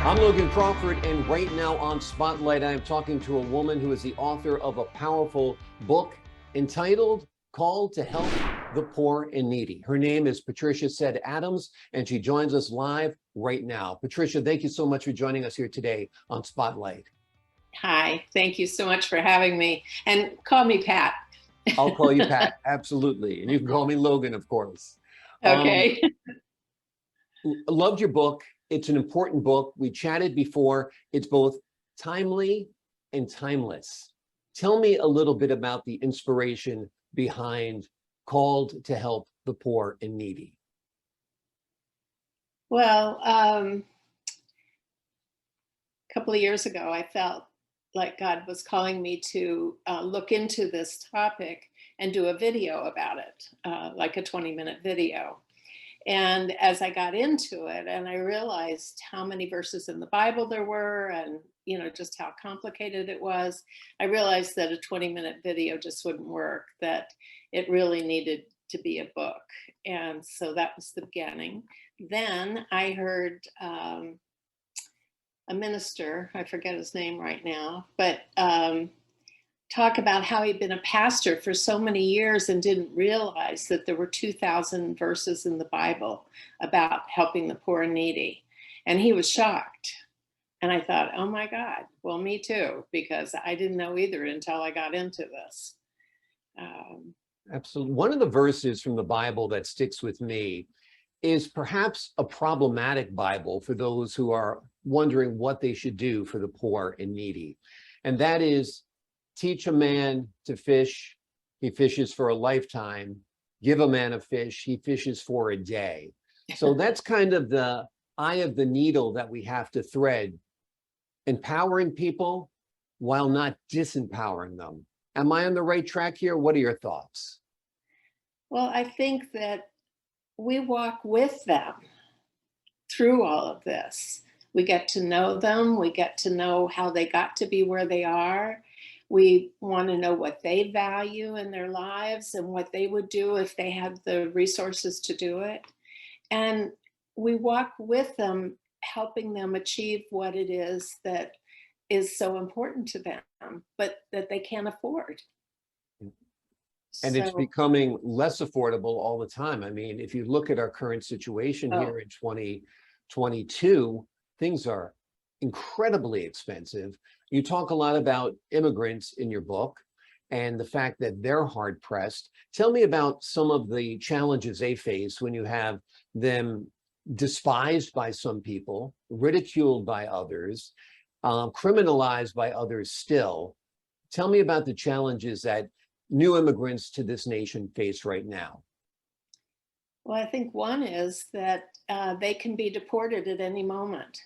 I'm Logan Crawford, and right now on Spotlight, I am talking to a woman who is the author of a powerful book entitled Called to Help the Poor and Needy. Her name is Patricia Said Adams, and she joins us live right now. Patricia, thank you so much for joining us here today on Spotlight. Hi, thank you so much for having me. And call me Pat. I'll call you Pat, absolutely. And you can call me Logan, of course. Okay. Loved your book. It's an important book. We chatted before. It's both timely and timeless. Tell me a little bit about the inspiration behind Called to Help the Poor and Needy. Well, a couple of years ago, I felt like God was calling me to look into this topic and do a video about it, like a 20-minute video. And as I got into it and I realized how many verses in the Bible there were and, just how complicated it was, I realized that a 20-minute video just wouldn't work, that it really needed to be a book. And so that was the beginning. Then I heard a minister, I forget his name right now, but talk about how he'd been a pastor for so many years and didn't realize that there were 2,000 verses in the Bible about helping the poor and needy. And he was shocked. And I thought, oh my God, well, me too, because I didn't know either until I got into this. Absolutely. One of the verses from the Bible that sticks with me is perhaps a problematic Bible for those who are wondering what they should do for the poor and needy. And that is, teach a man to fish, he fishes for a lifetime. Give a man a fish, he fishes for a day. So that's kind of the eye of the needle that we have to thread, empowering people while not disempowering them. Am I on the right track here? What are your thoughts? Well, I think that we walk with them through all of this. We get to know them. We get to know how they got to be where they are. We want to know what they value in their lives and what they would do if they had the resources to do it. And we walk with them, helping them achieve what it is that is so important to them, but that they can't afford. And it's becoming less affordable all the time. I mean, if you look at our current situation here in 2022, things are incredibly expensive. You talk a lot about immigrants in your book and the fact that they're hard pressed. Tell me about some of the challenges they face when you have them despised by some people, ridiculed by others, criminalized by others still. Tell me about the challenges that new immigrants to this nation face right now. Well, I think one is that they can be deported at any moment.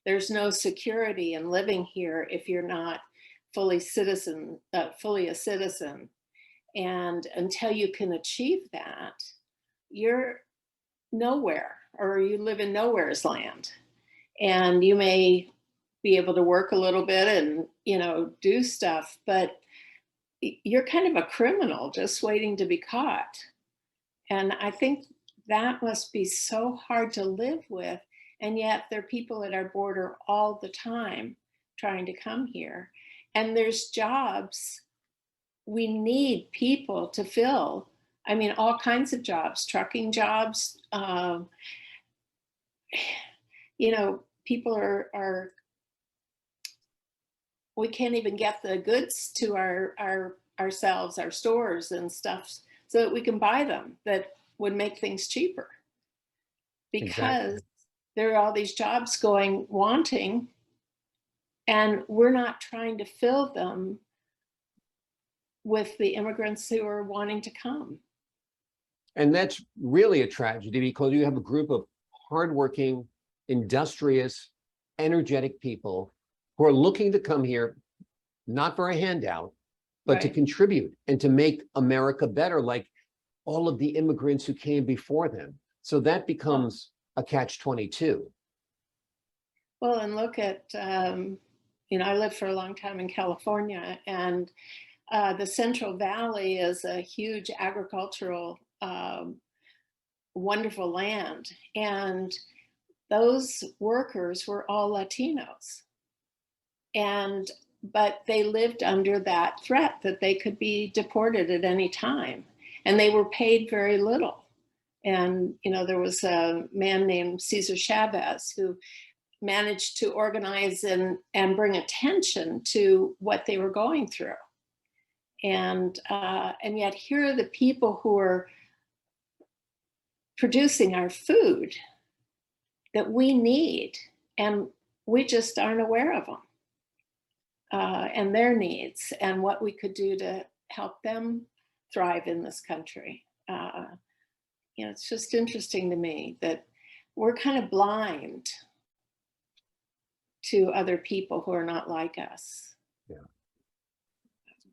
There's no security in living here if you're not fully a citizen. And until you can achieve that, you're nowhere, or you live in nowhere's land. And you may be able to work a little bit and, do stuff, but you're kind of a criminal just waiting to be caught. And I think that must be so hard to live with. And yet there are people at our border all the time trying to come here. And there's jobs we need people to fill. I mean, all kinds of jobs, trucking jobs. People are we can't even get the goods to ourselves, our stores and stuff, so that we can buy them that would make things cheaper. Because there are all these jobs going wanting, and we're not trying to fill them with the immigrants who are wanting to come. And that's really a tragedy, because you have a group of hardworking, industrious, energetic people who are looking to come here, not for a handout, but to contribute and to make America better, like all of the immigrants who came before them. So that becomes a catch-22. Well, and look at, I lived for a long time in California, and the Central Valley is a huge agricultural, wonderful land. And those workers were all Latinos. But they lived under that threat that they could be deported at any time. And they were paid very little. And, there was a man named Cesar Chavez who managed to organize and bring attention to what they were going through. And yet here are the people who are producing our food that we need, and we just aren't aware of them and their needs and what we could do to help them thrive in this country. It's just interesting to me that we're kind of blind to other people who are not like us. Yeah.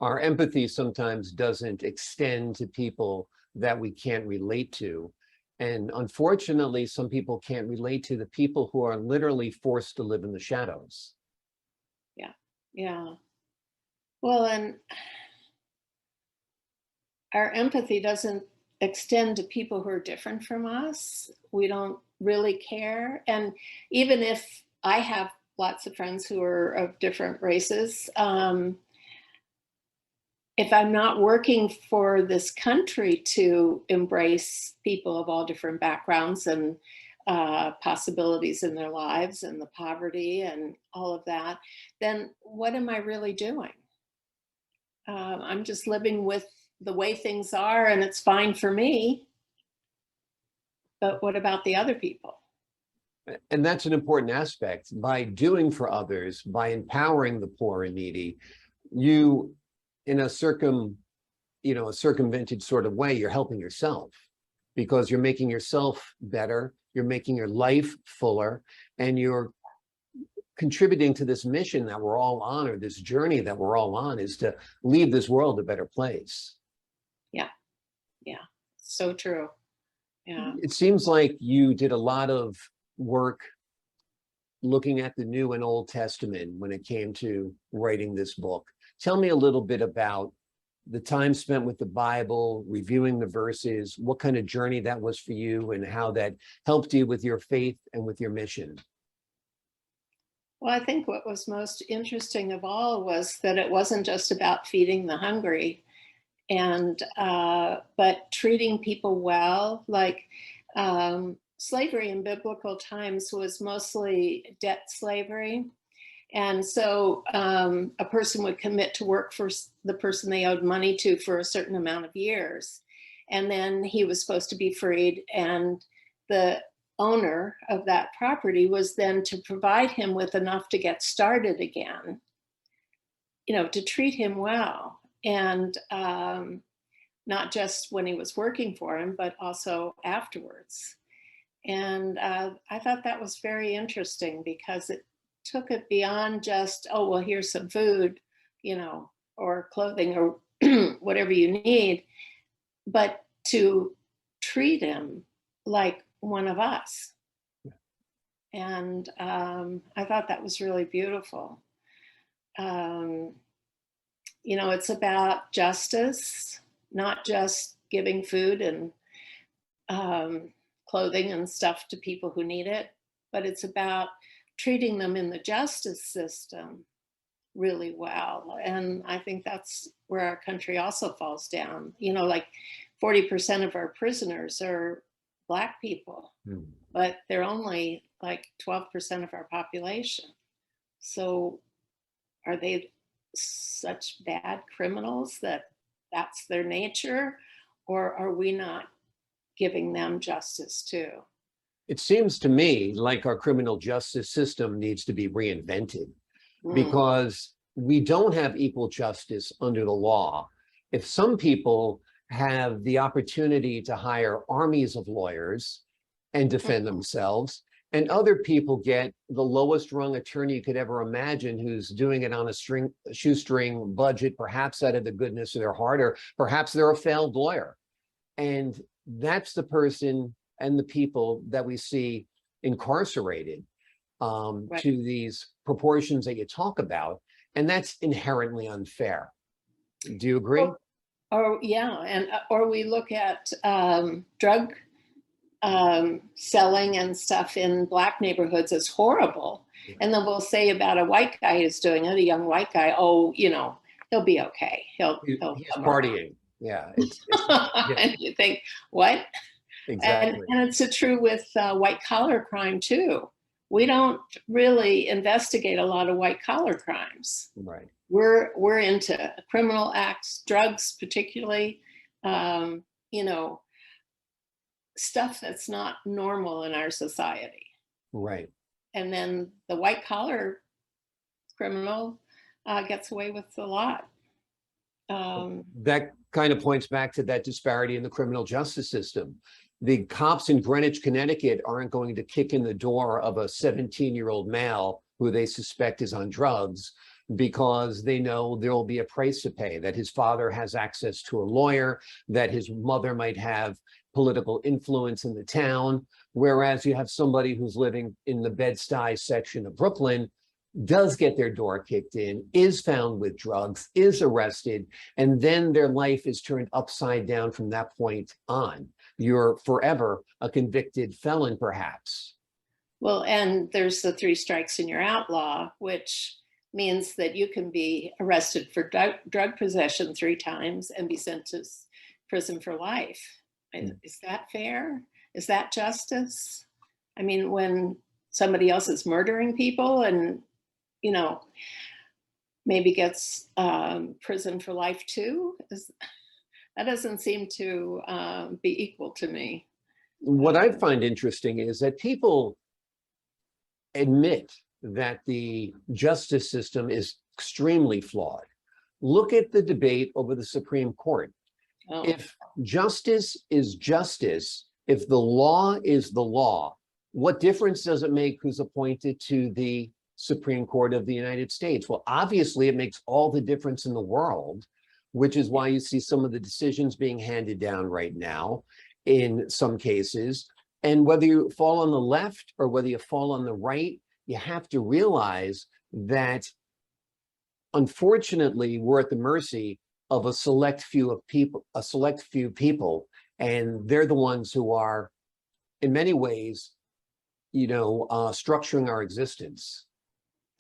Our empathy sometimes doesn't extend to people that we can't relate to. And unfortunately, some people can't relate to the people who are literally forced to live in the shadows. Yeah, yeah. Well, and our empathy doesn't extend to people who are different from us. We don't really care. And even if I have lots of friends who are of different races, if I'm not working for this country to embrace people of all different backgrounds and possibilities in their lives and the poverty and all of that, then what am I really doing? I'm just living with the way things are and it's fine for me. But what about the other people? And that's an important aspect. By doing for others, by empowering the poor and needy, you, in a circumvented sort of way, you're helping yourself, because you're making yourself better, you're making your life fuller, and you're contributing to this mission that we're all on, or this journey that we're all on, is to leave this world a better place. Yeah, yeah, so true. Yeah. It seems like you did a lot of work looking at the New and Old Testament when it came to writing this book. Tell me a little bit about the time spent with the Bible, reviewing the verses, what kind of journey that was for you, and how that helped you with your faith and with your mission. Well, I think what was most interesting of all was that it wasn't just about feeding the hungry, but treating people well. Like slavery in biblical times was mostly debt slavery. And so a person would commit to work for the person they owed money to for a certain amount of years. And then he was supposed to be freed. And the owner of that property was then to provide him with enough to get started again, to treat him well. And not just when he was working for him, but also afterwards. And I thought that was very interesting, because it took it beyond just, oh, well, here's some food, or clothing or whatever you need, but to treat him like one of us. And I thought that was really beautiful. It's about justice, not just giving food and clothing and stuff to people who need it, but it's about treating them in the justice system really well. And I think that's where our country also falls down. Like 40% of our prisoners are Black people, but they're only like 12% of our population. So are they such bad criminals that that's their nature, or are we not giving them justice too? It seems to me like our criminal justice system needs to be reinvented, because we don't have equal justice under the law. If some people have the opportunity to hire armies of lawyers and defend themselves, and other people get the lowest rung attorney you could ever imagine, who's doing it on a shoestring budget, perhaps out of the goodness of their heart, or perhaps they're a failed lawyer. And that's the person and the people that we see incarcerated to these proportions that you talk about. And that's inherently unfair. Do you agree? Or yeah, or we look at drug selling and stuff in Black neighborhoods is horrible. And then we'll say about a white guy who's doing it, a young white guy, oh, you know, he'll be okay. He's partying. Yeah. And you think, what? Exactly. And it's true with white collar crime too. We don't really investigate a lot of white collar crimes. Right. We're into criminal acts, drugs particularly, you know, stuff that's not normal in our society. Right. And then the white collar criminal gets away with a lot. That kind of points back to that disparity in the criminal justice system. The cops in Greenwich, Connecticut aren't going to kick in the door of a 17-year-old male who they suspect is on drugs because they know there will be a price to pay, that his father has access to a lawyer, that his mother might have political influence in the town. Whereas you have somebody who's living in the Bed-Stuy section of Brooklyn, does get their door kicked in, is found with drugs, is arrested, and then their life is turned upside down from that point on. You're forever a convicted felon, perhaps. Well, and there's the 3 strikes and you're outlaw, which means that you can be arrested for drug possession 3 times and be sent to prison for life. Is that fair? Is that justice? I mean, when somebody else is murdering people and, you know, maybe gets prison for life too, that doesn't seem to be equal to me. What I find interesting is that people admit that the justice system is extremely flawed. Look at the debate over the Supreme Court. Oh. If justice is justice, if the law is the law, what difference does it make who's appointed to the Supreme Court of the United States? Well, obviously it makes all the difference in the world, which is why you see some of the decisions being handed down right now in some cases. And whether you fall on the left or whether you fall on the right, you have to realize that unfortunately we're at the mercy of a select few people, and they're the ones who are in many ways, you know, structuring our existence.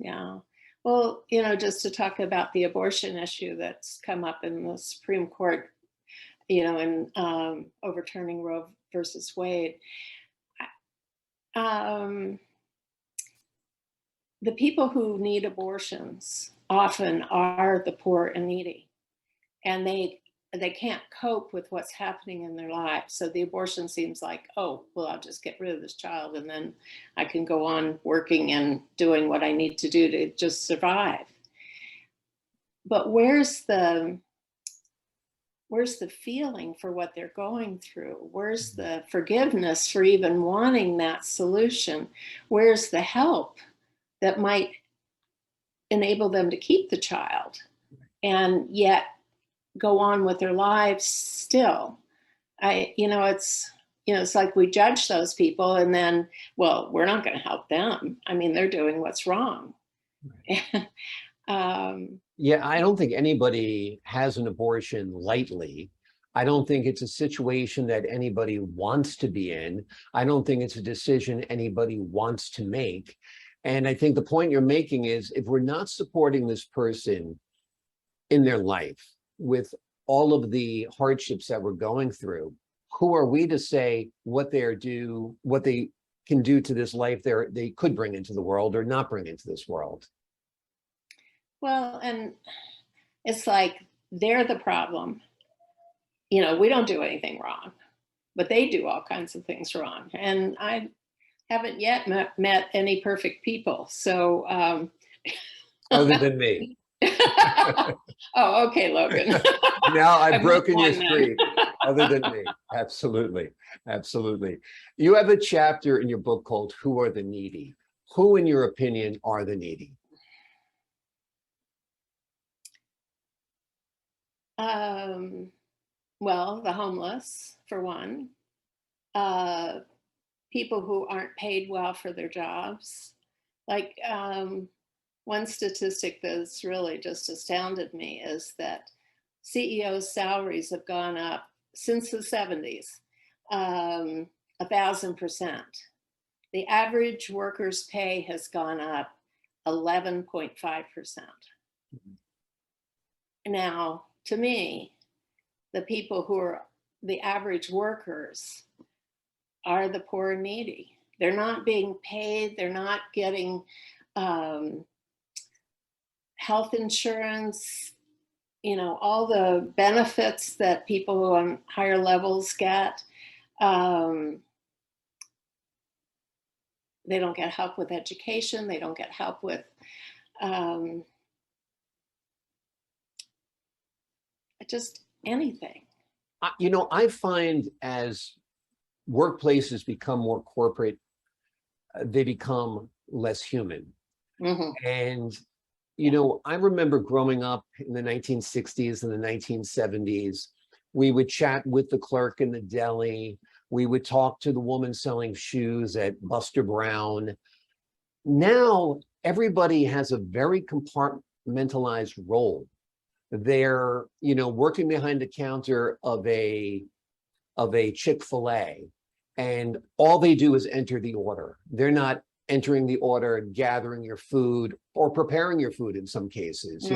Yeah. Well, you know, just to talk about the abortion issue that's come up in the Supreme Court, you know, in overturning Roe versus Wade, the people who need abortions often are the poor and needy, and they can't cope with what's happening in their lives. So the abortion seems like, oh, well, I'll just get rid of this child and then I can go on working and doing what I need to do to just survive. But where's the feeling for what they're going through? Where's the forgiveness for even wanting that solution? Where's the help that might enable them to keep the child and yet go on with their lives still? It's like we judge those people and then, well, we're not going to help them. I mean, they're doing what's wrong. Right. Yeah, I don't think anybody has an abortion lightly. I don't think it's a situation that anybody wants to be in. I don't think it's a decision anybody wants to make. And I think the point you're making is, if we're not supporting this person in their life with all of the hardships that we're going through, who are we to say what they can do to this life they could bring into the world or not bring into this world? Well, and it's like they're the problem. You know, we don't do anything wrong, but they do all kinds of things wrong. And I haven't yet met any perfect people. So other than me. Oh, okay, Logan. Now I've broken your streak. Other than me. Absolutely. Absolutely. You have a chapter in your book called Who Are the Needy? Who, in your opinion, are the needy? Well, the homeless, for one. People who aren't paid well for their jobs. Like one statistic that's really just astounded me is that CEOs' salaries have gone up since the 70s 1,000%. The average worker's pay has gone up 11.5%. Now, to me, the people who are the average workers are the poor and needy. They're not being paid. They're not getting health insurance, all the benefits that people who are on higher levels get. They don't get help with education. They don't get help with just anything. I find as workplaces become more corporate, they become less human. Mm-hmm. And, I remember growing up in the 1960s and the 1970s, we would chat with the clerk in the deli. We would talk to the woman selling shoes at Buster Brown. Now, everybody has a very compartmentalized role. They're, working behind the counter of a Chick-fil-A, and all they do is enter the order. They're not entering the order, gathering your food, or preparing your food in some cases,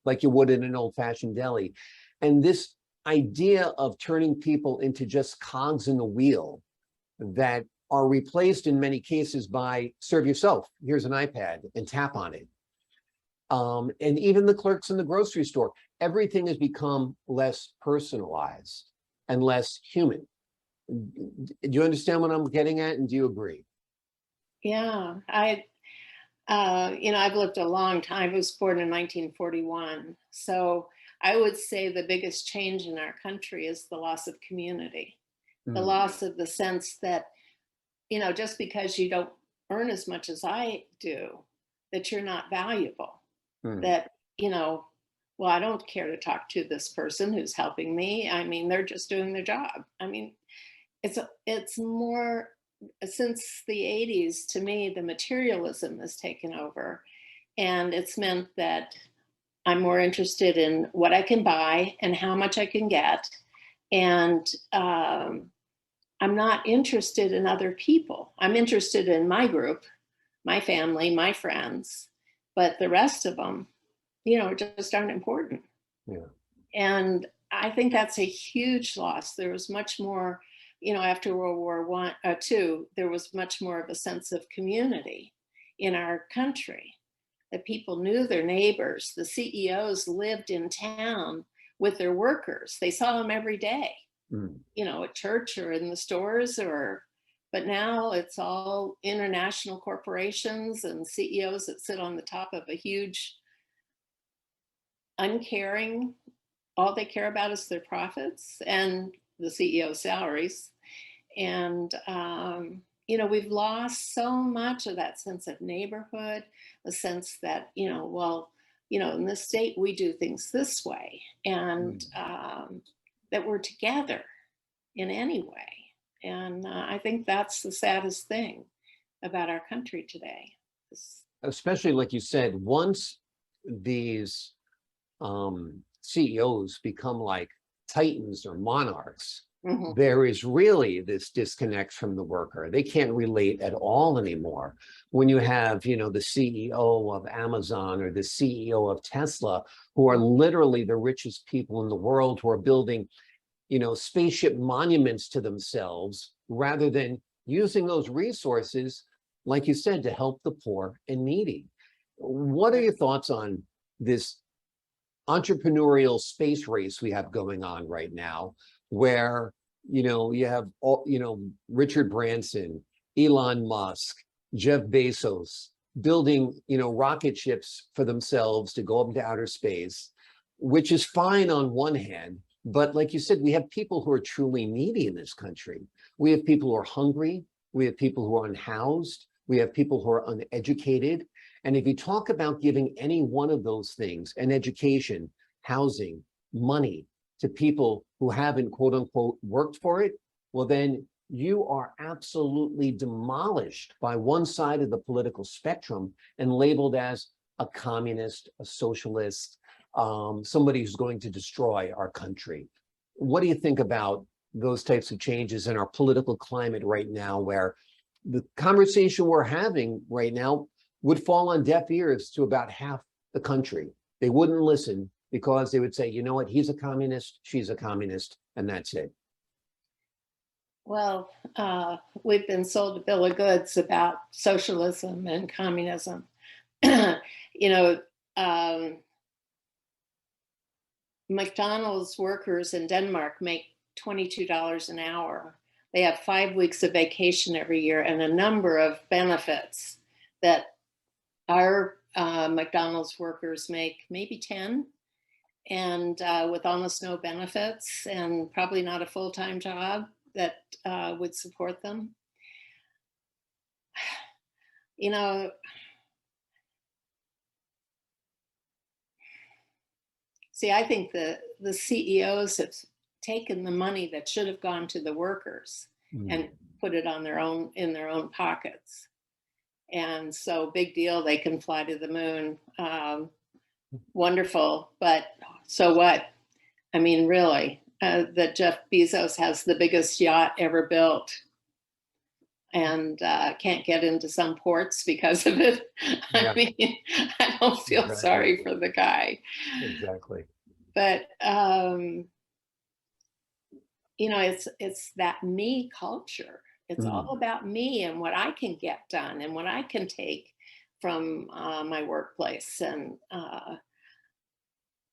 like you would in an old-fashioned deli. And this idea of turning people into just cogs in the wheel that are replaced in many cases by serve yourself, here's an iPad and tap on it. And even the clerks in the grocery store, everything has become less personalized and less human. Do you understand what I'm getting at, and do you agree? Yeah, I've lived a long time. I was born in 1941. So I would say the biggest change in our country is the loss of community, the loss of the sense that, just because you don't earn as much as I do, that you're not valuable, that, well, I don't care to talk to this person who's helping me. I mean, they're just doing their job. I mean, it's more, since the 80s, to me, the materialism has taken over, and it's meant that I'm more interested in what I can buy and how much I can get. And I'm not interested in other people. I'm interested in my group, my family, my friends, but the rest of them, just aren't important. Yeah. And I think that's a huge loss. There was much more, after World War II, there was much more of a sense of community in our country, that people knew their neighbors. The CEOs lived in town with their workers. They saw them every day, at church or in the stores, but now it's all international corporations and CEOs that sit on the top of a huge, uncaring, all they care about is their profits and the CEO's salaries. And, we've lost so much of that sense of neighborhood, the sense that, in this state, we do things this way, and that we're together in any way. And I think that's the saddest thing about our country today. Especially, like you said, once these CEOs become like titans or monarchs, there is really this disconnect from the worker. They can't relate at all anymore. When you have, the CEO of Amazon or the CEO of Tesla, who are literally the richest people in the world, who are building, spaceship monuments to themselves, rather than using those resources, like you said, to help the poor and needy. What are your thoughts on this entrepreneurial space race we have going on right now, where you have all, Richard Branson, Elon Musk, Jeff Bezos building rocket ships for themselves to go up into outer space, which is fine on one hand, but like you said, we have people who are truly needy in this country. We have people who are hungry, we have people who are unhoused, we have people who are uneducated. And if you talk about giving any one of those things, an education, housing, money, to people who haven't, quote unquote, worked for it, well, then you are absolutely demolished by one side of the political spectrum and labeled as a communist, a socialist, somebody who's going to destroy our country. What do you think about those types of changes in our political climate right now, where the conversation we're having right now would fall on deaf ears to about half the country. They wouldn't listen because they would say, you know what, he's a communist, she's a communist, and that's it. Well, we've been sold a bill of goods about socialism and communism. You know, McDonald's workers in Denmark make $22 an hour. They have 5 weeks of vacation every year and a number of benefits that our McDonald's workers make, maybe 10, and with almost no benefits and probably not a full-time job that would support them. You know, see, I think the CEOs have taken the money that should have gone to the workers and put it on in their own pockets. And so big deal, they can fly to the moon. Wonderful, but so what? I mean, really, that Jeff Bezos has the biggest yacht ever built and can't get into some ports because of it. Yeah. I mean, I don't feel sorry for the guy. Exactly. But you know, it's that me culture. It's all about me and what I can get done and what I can take from my workplace. And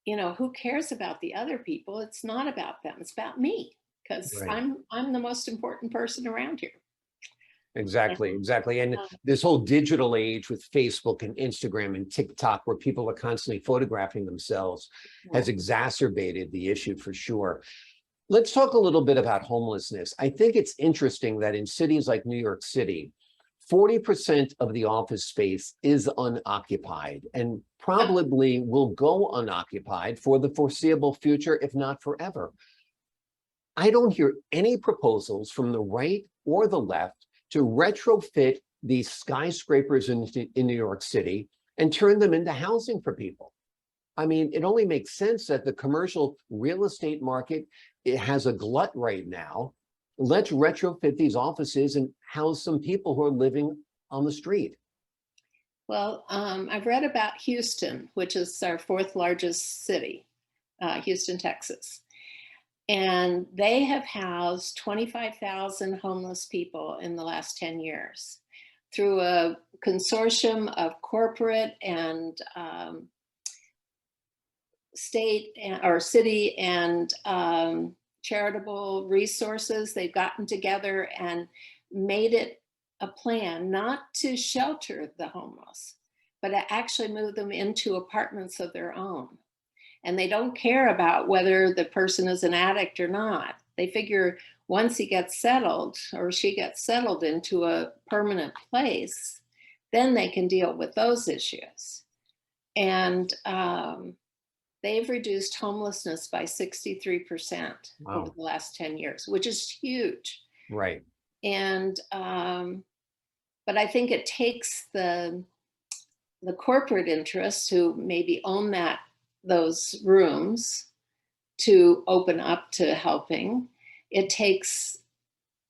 you know, who cares about the other people? It's not about them. It's about me, because I'm the most important person around here. Exactly, exactly. And this whole digital age with Facebook and Instagram and TikTok, where people are constantly photographing themselves, has exacerbated the issue for sure. Let's talk a little bit about homelessness. I think it's interesting that in cities like New York City, 40% of the office space is unoccupied and probably will go unoccupied for the foreseeable future, if not forever. I don't hear any proposals from the right or the left to retrofit these skyscrapers in New York City and turn them into housing for people. I mean, it only makes sense that the commercial real estate market, it has a glut right now. Let's retrofit these offices and house some people who are living on the street. Well, I've read about Houston, which is our 4th largest city, Houston, Texas. And they have housed 25,000 homeless people in the last 10 years through a consortium of corporate and state or city and charitable resources. They've gotten together and made it a plan not to shelter the homeless, but to actually move them into apartments of their own. And they don't care about whether the person is an addict or not. They figure once he gets settled or she gets settled into a permanent place, then they can deal with those issues. And they've reduced homelessness by 63% over the last 10 years, which is huge. Right. And, but I think it takes the corporate interests who maybe own those rooms to open up to helping. It takes,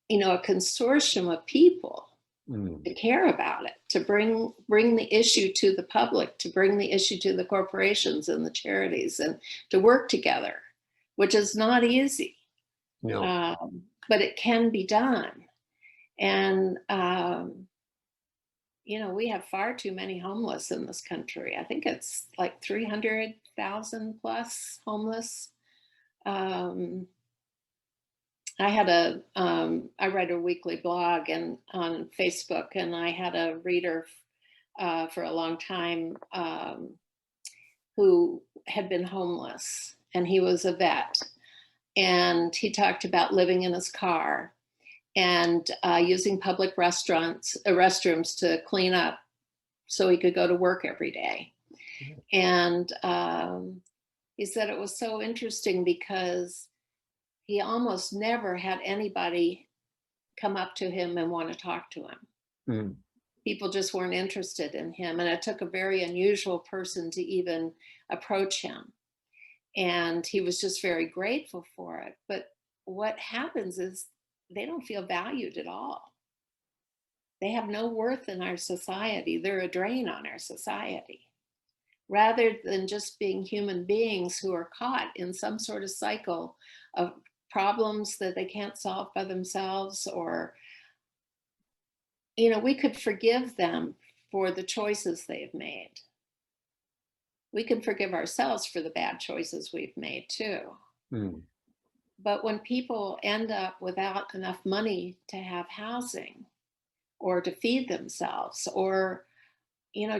you know, a consortium of people to care about it, to bring the issue to the public, to bring the issue to the corporations and the charities, and to work together, which is not easy. No. But it can be done. And you know, we have far too many homeless in this country. I think it's like 300,000 plus homeless. I write a weekly blog and on Facebook, and I had a reader for a long time who had been homeless, and he was a vet. And he talked about living in his car and using public restrooms to clean up so he could go to work every day. And he said it was so interesting because he almost never had anybody come up to him and want to talk to him. People just weren't interested in him. And it took a very unusual person to even approach him. And he was just very grateful for it. But what happens is they don't feel valued at all. They have no worth in our society. They're a drain on our society, rather than just being human beings who are caught in some sort of cycle of problems that they can't solve by themselves. Or, we could forgive them for the choices they've made. We can forgive ourselves for the bad choices we've made too. Mm. But when people end up without enough money to have housing or to feed themselves, or,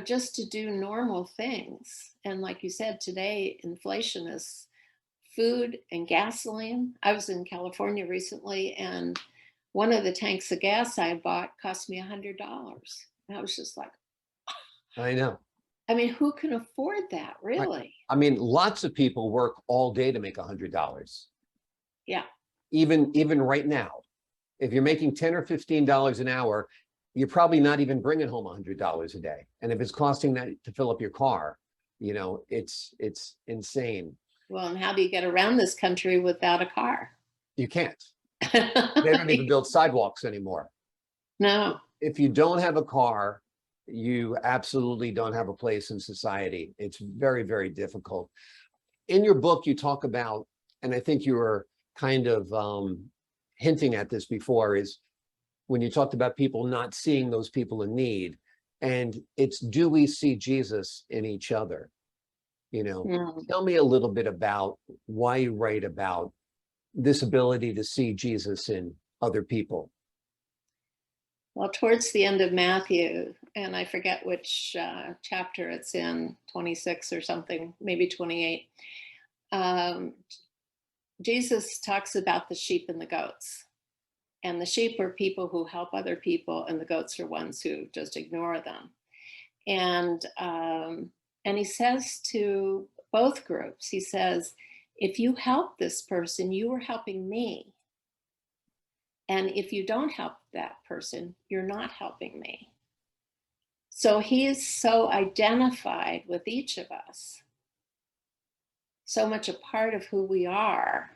just to do normal things. And like you said, today, inflation is food and gasoline. I was in California recently, and one of the tanks of gas I bought cost me $100. And I was just like, I know. I mean, who can afford that, really? I mean, lots of people work all day to make $100. Yeah. Even right now, if you're making $10 or $15 an hour, you're probably not even bringing home $100 a day. And if it's costing that to fill up your car, it's insane. Well, and how do you get around this country without a car? You can't. They don't even build sidewalks anymore. No. If you don't have a car, you absolutely don't have a place in society. It's very, very difficult. In your book, you talk about, and I think you were kind of hinting at this before, is when you talked about people not seeing those people in need, and it's, do we see Jesus in each other? Tell me a little bit about why you write about this ability to see Jesus in other people. Well, towards the end of Matthew, and I forget which chapter it's in, 26 or something, maybe 28, Jesus talks about the sheep and the goats. And the sheep are people who help other people, and the goats are ones who just ignore them. And he says to both groups, he says, if you help this person, you are helping me. And if you don't help that person, you're not helping me. So he is so identified with each of us, so much a part of who we are.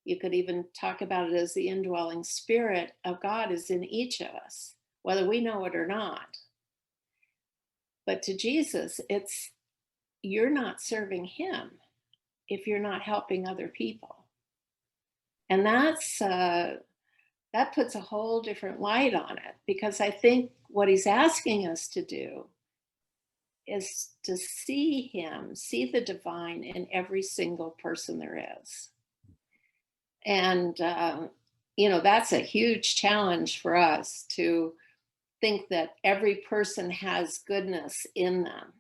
You could even talk about it as the indwelling spirit of God is in each of us, whether we know it or not. But to Jesus, it's, you're not serving him if you're not helping other people. And that puts a whole different light on it, because I think what he's asking us to do is to see him, see the divine in every single person there is. And, that's a huge challenge for us, to think that every person has goodness in them.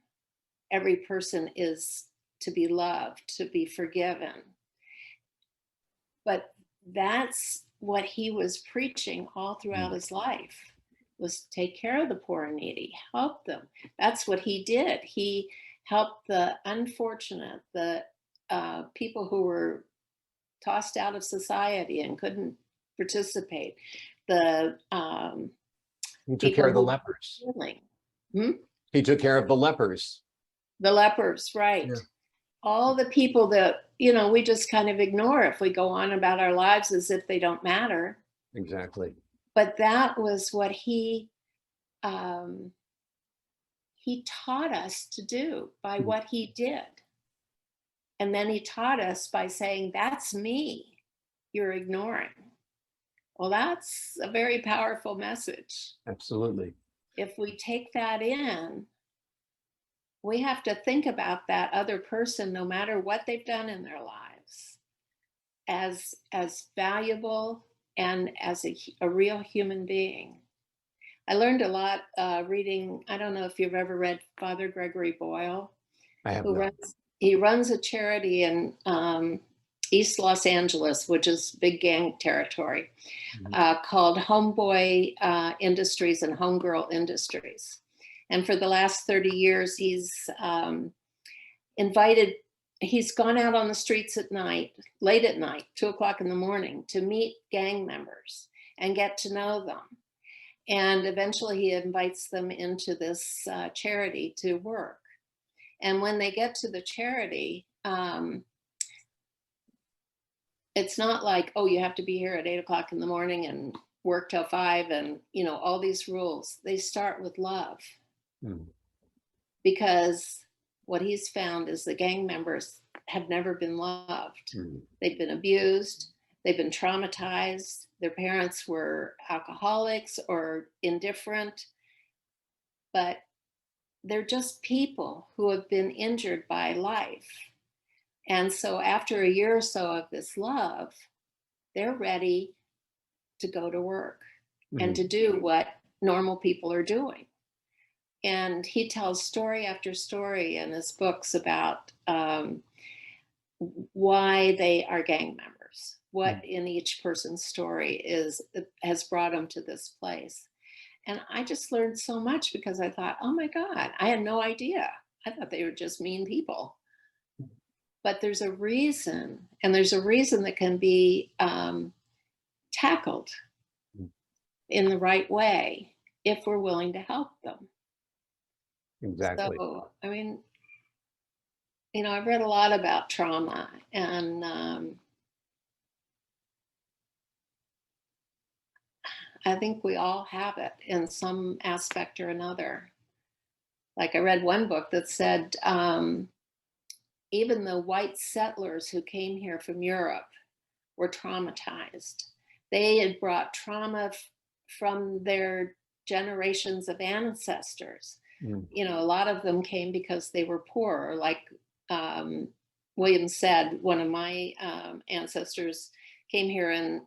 Every person is to be loved, to be forgiven. But that's what he was preaching all throughout his life, was take care of the poor and needy, help them. That's what he did. He helped the unfortunate, the people who were tossed out of society and couldn't participate. The He took care of the lepers. He took care of the lepers. The lepers, right. Yeah. All the people that, we just kind of ignore if we go on about our lives as if they don't matter. Exactly. But that was what he taught us to do by what he did. And then he taught us by saying, that's me you're ignoring. Well, that's a very powerful message. Absolutely. If we take that in, we have to think about that other person, no matter what they've done in their lives, as valuable and as a real human being. I learned a lot reading, I don't know if you've ever read Father Gregory Boyle. I have not. He runs a charity in East Los Angeles, which is big gang territory, called Homeboy Industries and Homegirl Industries. And for the last 30 years, he's he's gone out on the streets at night, late at night, 2:00 in the morning, to meet gang members and get to know them. And eventually he invites them into this charity to work. And when they get to the charity, it's not like, oh, you have to be here at 8 o'clock in the morning and work till 5 and, all these rules. They start with love, Mm, because what he's found is the gang members have never been loved. mm, They've been abused. They've been traumatized. Their parents were alcoholics or indifferent, but they're just people who have been injured by life. And so after a year or so of this love, they're ready to go to work and mm. to do what normal people are doing. And he tells story after story in his books about why they are gang members, what in each person's story has brought them to this place. And I just learned so much, because I thought, oh my God, I had no idea. I thought they were just mean people. But there's a reason, and there's a reason that can be tackled in the right way if we're willing to help them. Exactly. So, I mean, I've read a lot about trauma, and I think we all have it in some aspect or another. Like, I read one book that said even the white settlers who came here from Europe were traumatized. They had brought trauma from their generations of ancestors. Mm, A lot of them came because they were poor. Like William said, one of my ancestors came here in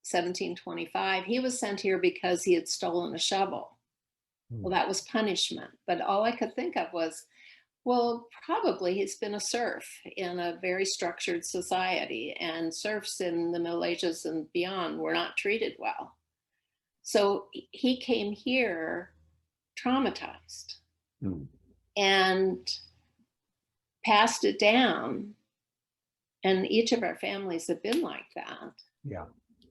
1725. He was sent here because he had stolen a shovel. Well, that was punishment. But all I could think of was, well, probably he's been a serf in a very structured society, and serfs in the Middle Ages and beyond were not treated well. So he came here traumatized mm. and passed it down. And each of our families have been like that. Yeah.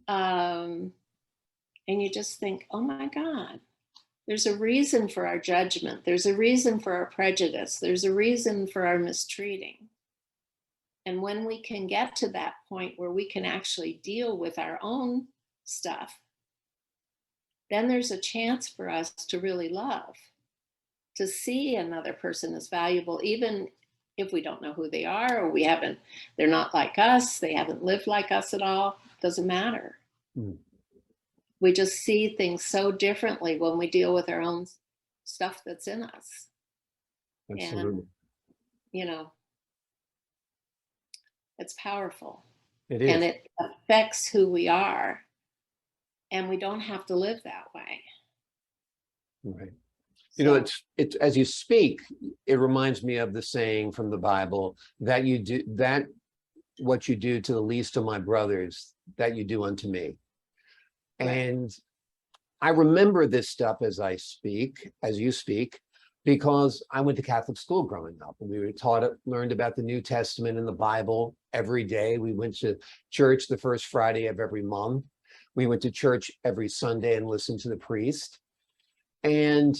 And you just think, oh my God, there's a reason for our judgment. There's a reason for our prejudice. There's a reason for our mistreating. And when we can get to that point where we can actually deal with our own stuff, then there's a chance for us to really love, to see another person as valuable, even if we don't know who they are, or they're not like us, they haven't lived like us at all. Doesn't matter. Mm. We just see things so differently when we deal with our own stuff that's in us. Absolutely. And, it's powerful. It And is. it affects who we are. And we don't have to live that way. Right. So, it's as you speak, it reminds me of the saying from the Bible that what you do to the least of my brothers, that you do unto me. right. And I remember this stuff as you speak, because I went to Catholic school growing up, and we were learned about the New Testament and the Bible every day. We went to church the first Friday of every month. We went to church every Sunday and listened to the priest. And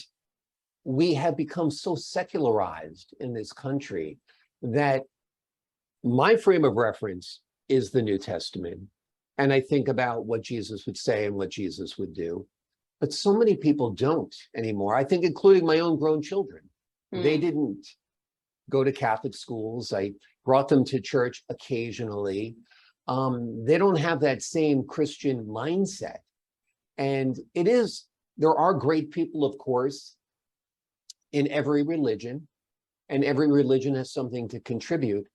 we have become so secularized in this country that my frame of reference is the New Testament. And I think about what Jesus would say and what Jesus would do. But so many people don't anymore. I think including my own grown children. They didn't go to Catholic schools. I brought them to church occasionally. They don't have that same Christian mindset. And there are great people, of course, in every religion, and every religion has something to contribute.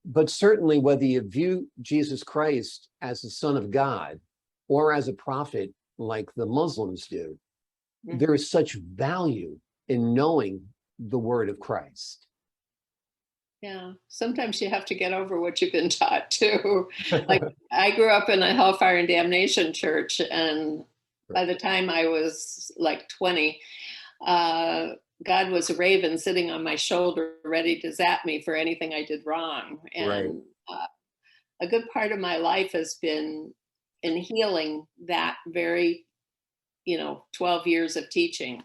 But certainly, whether you view Jesus Christ as the Son of God or as a prophet, like the Muslims do, there is such value in knowing the word of Christ. Yeah, sometimes you have to get over what you've been taught too. Like, I grew up in a hellfire and damnation church, and by the time I was like 20, God was a raven sitting on my shoulder, ready to zap me for anything I did wrong. And a good part of my life has been in healing that very, 12 years of teaching.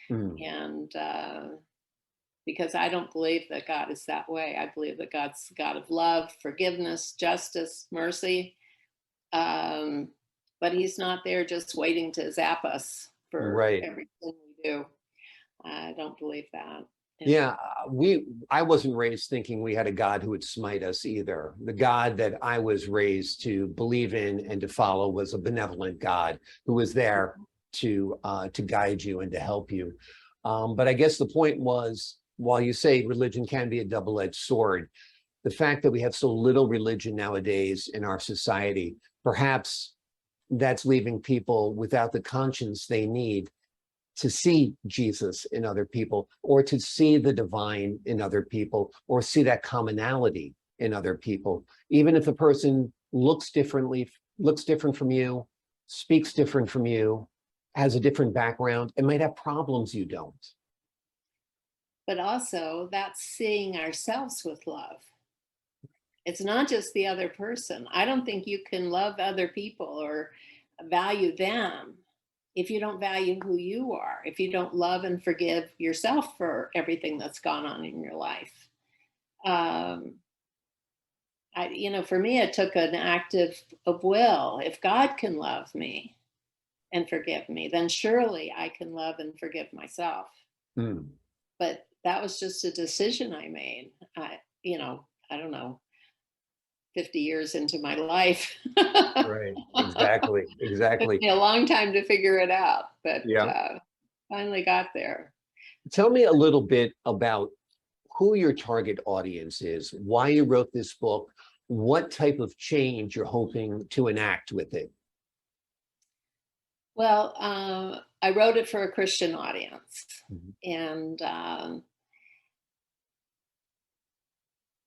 And because I don't believe that God is that way. I believe that God's a God of love, forgiveness, justice, mercy. But he's not there just waiting to zap us for Right. everything we do. I don't believe that. Yeah, I wasn't raised thinking we had a God who would smite us either. The God that I was raised to believe in and to follow was a benevolent God who was there to guide you and to help you. But I guess the point was, while you say religion can be a double-edged sword, the fact that we have so little religion nowadays in our society, perhaps that's leaving people without the conscience they need to see Jesus in other people, or to see the divine in other people, or see that commonality in other people. Even if the person looks different from you, speaks different from you, has a different background, and might have problems you don't. But also, that's seeing ourselves with love. It's not just the other person. I don't think you can love other people or value them if you don't value who you are, if you don't love and forgive yourself for everything that's gone on in your life. For me, it took an act of will. If God can love me and forgive me, then surely I can love and forgive myself. Mm. But that was just a decision I made. I don't know, 50 years into my life. Right. Exactly. Took Exactly. me a long time to figure it out, but Yeah. finally got there. Tell me a little bit about who your target audience is, why you wrote this book, what type of change you're hoping to enact with it. Well, I wrote it for a Christian audience, Mhm. and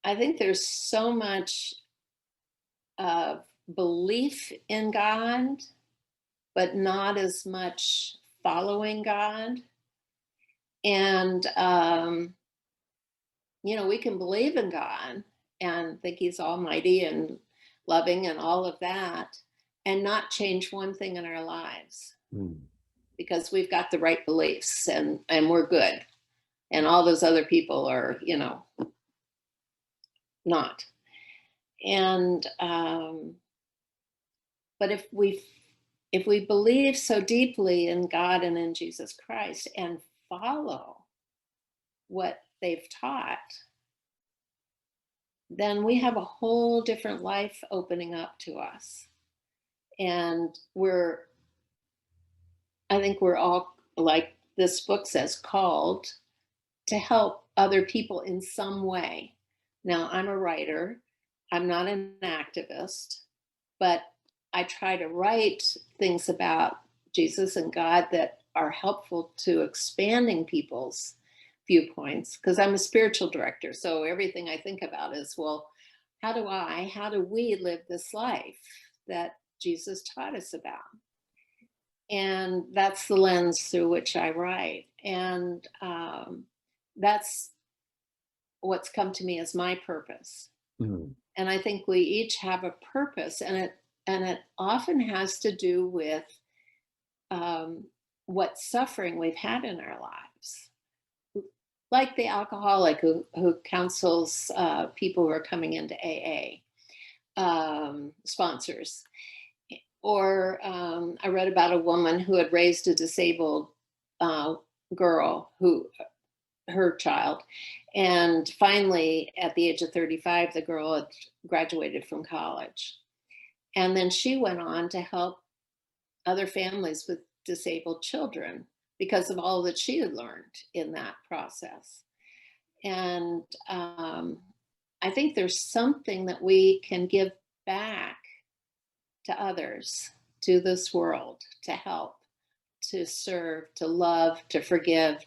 I think there's so much belief in God, but not as much following God. And we can believe in God and think He's almighty and loving and all of that, and not change one thing in our lives Mm. because we've got the right beliefs and we're good, and all those other people are not. And but if we believe so deeply in God and in Jesus Christ and follow what they've taught, then we have a whole different life opening up to us. And I think we're all, like this book says, called to help other people in some way. Now, I'm a writer, I'm not an activist, but I try to write things about Jesus and God that are helpful to expanding people's viewpoints, because I'm a spiritual director. So everything I think about is, well, how do we live this life that Jesus taught us about? And that's the lens through which I write. And that's what's come to me as my purpose. Mm. And I think we each have a purpose, and it often has to do with what suffering we've had in our lives. Like the alcoholic who counsels people who are coming into AA, sponsors. Or I read about a woman who had raised a disabled girl, her child. And finally, at the age of 35, the girl had graduated from college. And then she went on to help other families with disabled children because of all that she had learned in that process. And I think there's something that we can give back to others, to this world, to help, to serve, to love, to forgive,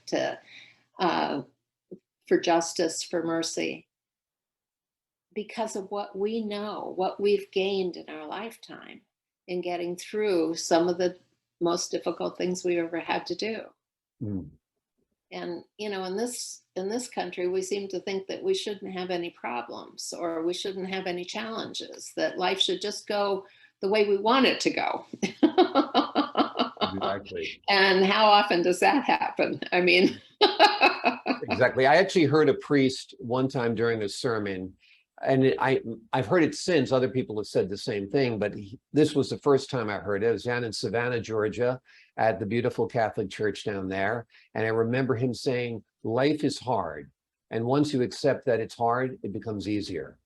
for justice, for mercy, because of what we know, what we've gained in our lifetime in getting through some of the most difficult things we ever had to do. Mm. And in this country, we seem to think that we shouldn't have any problems, or we shouldn't have any challenges, that life should just go the way we want it to go. Exactly. And how often does that happen? I mean, Exactly. I actually heard a priest one time during a sermon. and I've heard it since. Other people have said the same thing, but this was the first time I heard it. It was down in Savannah, Georgia, at the beautiful Catholic church down there. And I remember him saying, life is hard. And once you accept that it's hard, it becomes easier.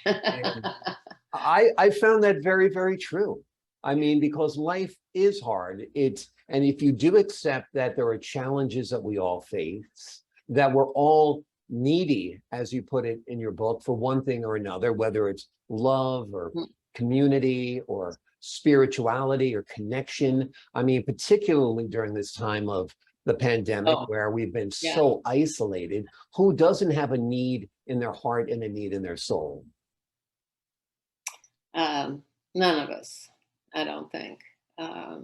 And I found that very, very true. I mean, because life is hard. And if you do accept that there are challenges that we all face, that we're all needy, as you put it in your book, for one thing or another, whether it's love or community or spirituality or connection. I mean, particularly during this time of the pandemic, where we've been so isolated, who doesn't have a need in their heart and a need in their soul? None of us, I don't think. I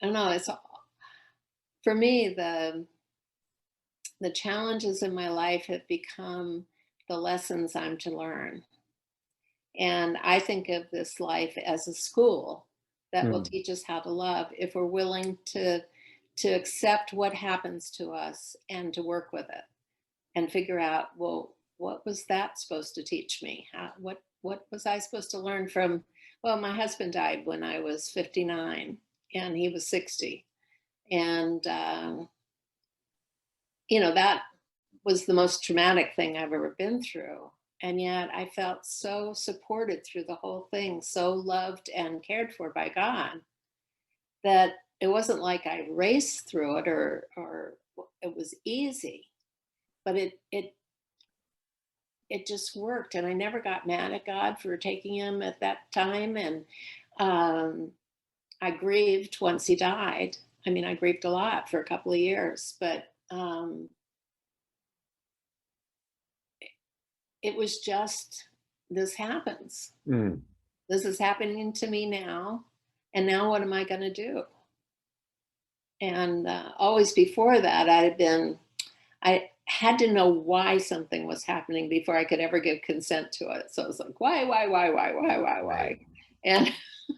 don't know. It's for me, the challenges in my life have become the lessons I'm to learn. And I think of this life as a school that will teach us how to love if we're willing to accept what happens to us and to work with it and figure out, well, what was that supposed to teach me? What was I supposed to learn from? Well, my husband died when I was 59 and he was 60. And, you know, that was the most traumatic thing I've ever been through. And yet I felt so supported through the whole thing, so loved and cared for by God, that it wasn't like I raced through it or it was easy, but it just worked. And I never got mad at God for taking him at that time. And I grieved once he died. I mean, I grieved a lot for a couple of years, but it was just, this happens. This is happening to me now. And now what am I going to do? And always before that, I had to know why something was happening before I could ever give consent to it. So I was like, why? And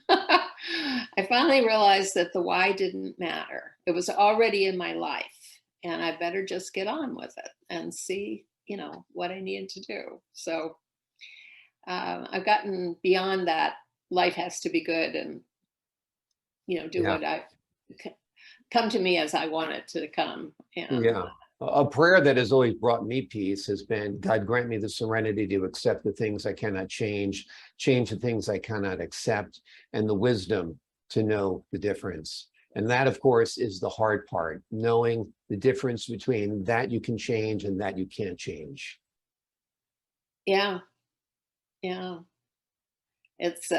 I finally realized that the why didn't matter. It was already in my life and I better just get on with it and see, you know, what I needed to do. So I've gotten beyond that. Life has to be good and, you know, do what I come to me as I want it to come. And, a prayer that has always brought me peace has been, God, grant me the serenity to accept the things I cannot change the things I cannot accept, and the wisdom to know the difference. And that, of course, is the hard part, knowing the difference between that you can change and that you can't change. Yeah. It's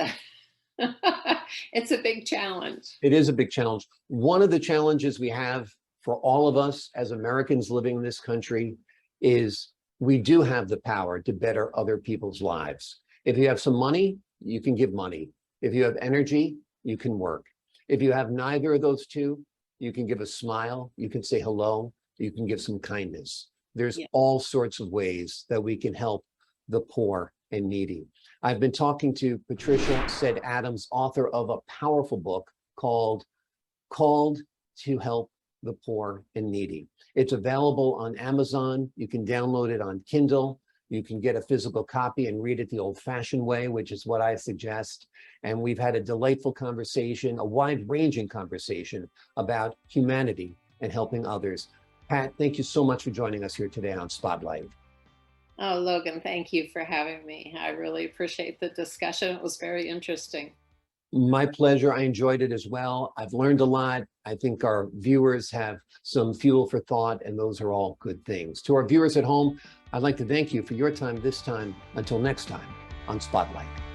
it's a big challenge. It is a big challenge. One of the challenges we have for all of us as Americans living in this country is we do have the power to better other people's lives. If you have some money, you can give money. If you have energy, you can work. If you have neither of those two, you can give a smile, you can say hello, you can give some kindness. There's all sorts of ways that we can help the poor and needy. I've been talking to Patricia Said Adams, author of a powerful book called Called to Help the Poor and Needy. It's available on Amazon. You can download it on Kindle. You can get a physical copy and read it the old-fashioned way, which is what I suggest. And we've had a delightful conversation, a wide-ranging conversation about humanity and helping others. Pat, thank you so much for joining us here today on Spotlight. Oh, Logan, thank you for having me. I really appreciate the discussion. It was very interesting. My pleasure. I enjoyed it as well. I've learned a lot. I think our viewers have some fuel for thought, and those are all good things. To our viewers at home, I'd like to thank you for your time this time. Until next time on Spotlight.